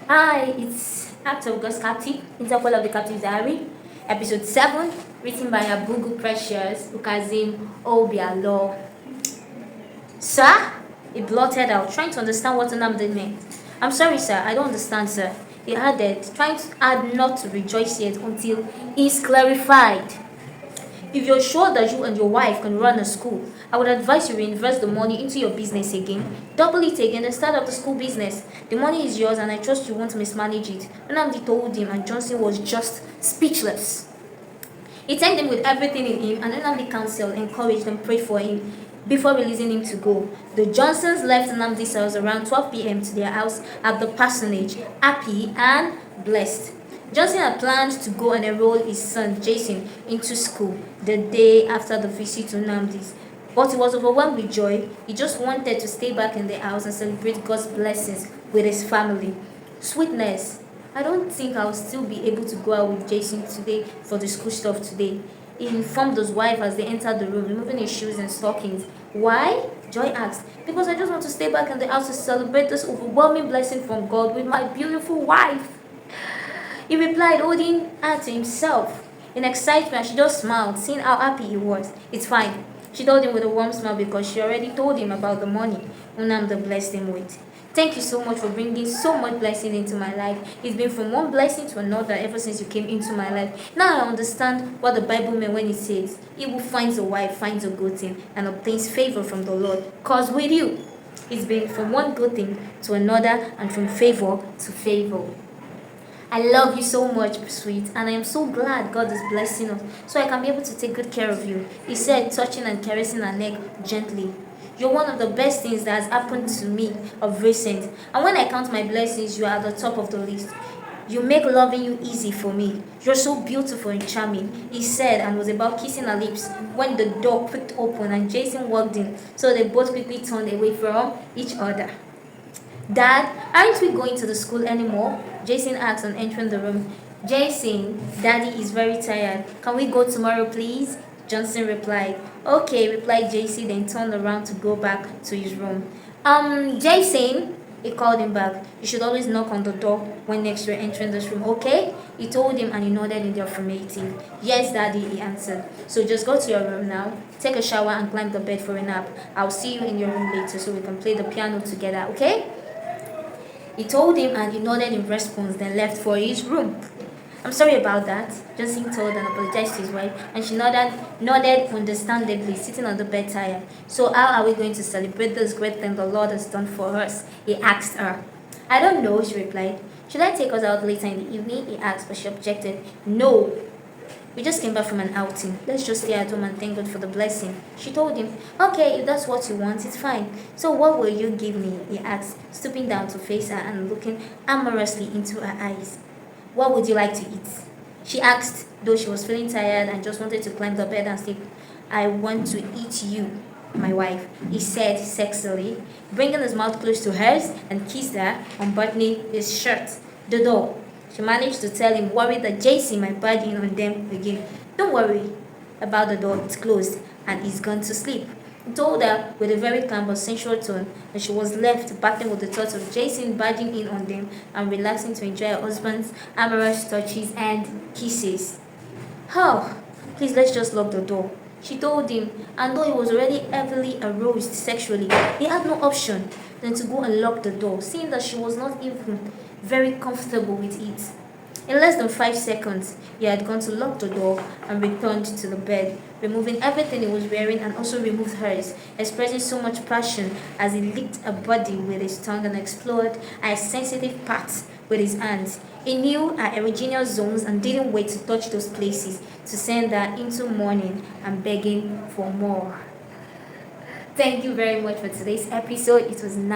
Hi, it's Act of God's Captive, Interpol of the Captive Diary, Episode 7, written by Abugu Precious, Ukazim, Obialor. Sir? He blurted out, trying to understand what Nnamdi meant. I'm sorry, sir, I don't understand, sir. He added, trying to add not to rejoice yet until he's clarified. If you're sure that you and your wife can run a school, I would advise you reinvest the money into your business again. Double it again and start up the school business. The money is yours and I trust you won't mismanage it. Nnamdi told him and Johnson was just speechless. He thanked him with everything in him and Nnamdi counseled, encouraged and prayed for him before releasing him to go. The Johnsons left Nnamdi's house around 12 p.m. to their house at the parsonage, happy and blessed. Johnson had planned to go and enroll his son Jason into school the day after the visit to Nnamdi's. But he was overwhelmed with joy. He just wanted to stay back in the house and celebrate God's blessings with his family. Sweetness, I don't think I'll still be able to go out with Jason today for the school stuff today. He informed his wife as they entered the room, removing his shoes and stockings. Why? Joy asked. Because I just want to stay back in the house to celebrate this overwhelming blessing from God with my beautiful wife. He replied, holding her to himself. In excitement, she just smiled, seeing how happy he was. It's fine, she told him with a warm smile because she already told him about the money Nnamdi blessed him with. Thank you so much for bringing so much blessing into my life. It's been from one blessing to another ever since you came into my life. Now I understand what the Bible meant when it says, he who finds a wife finds a good thing and obtains favor from the Lord. Cause with you, it's been from one good thing to another and from favor to favor. I love you so much, sweet, and I am so glad God is blessing us so I can be able to take good care of you, he said, touching and caressing her neck gently. You're one of the best things that has happened to me of recent, and when I count my blessings, you are at the top of the list. You make loving you easy for me. You're so beautiful and charming, he said, and was about kissing her lips when the door creaked open and Jason walked in, so they both quickly turned away from each other. Dad, aren't we going to the school anymore? Jason asked on entering the room. Jason, Daddy is very tired. Can we go tomorrow, please? Johnson replied. Okay, replied JC, then turned around to go back to his room. Jason, he called him back. You should always knock on the door when next you're entering this room, okay? He told him and he nodded in the affirmative. Yes, Daddy, he answered. So just go to your room now, take a shower and climb the bed for a nap. I'll see you in your room later so we can play the piano together, okay? He told him and he nodded in response, then left for his room. I'm sorry about that, Johnson told and apologized to his wife, and she nodded understandably, sitting on the bed tired. So how are we going to celebrate this great thing the Lord has done for us? He asked her. I don't know, she replied. Should I take us out later in the evening? He asked, but she objected. No, we just came back from an outing. Let's just stay at home and thank God for the blessing. She told him, okay, if that's what you want, it's fine. So what will you give me? He asked, stooping down to face her and looking amorously into her eyes. What would you like to eat? She asked, though she was feeling tired and just wanted to climb the bed and sleep. I want to eat you, my wife, he said sexily, bringing his mouth close to hers and kissed her, unbuttoning his shirt. The door. She managed to tell him, worried that JC might barge in on them again. Don't worry about the door, it's closed, and he's gone to sleep. He told her with a very calm but sensual tone, and she was left battling with the thought of Jason barging in on them and relaxing to enjoy her husband's amorous touches and kisses. Oh, please let's just lock the door, she told him, and though he was already heavily aroused sexually, he had no option than to go and lock the door, seeing that she was not even very comfortable with it. In less than 5 seconds, he had gone to lock the door and returned to the bed, removing everything he was wearing and also removed hers, expressing so much passion as he licked her body with his tongue and explored her sensitive parts with his hands. He knew her erogenous zones and didn't wait to touch those places to send her into mourning and begging for more. Thank you very much for today's episode. It was nice.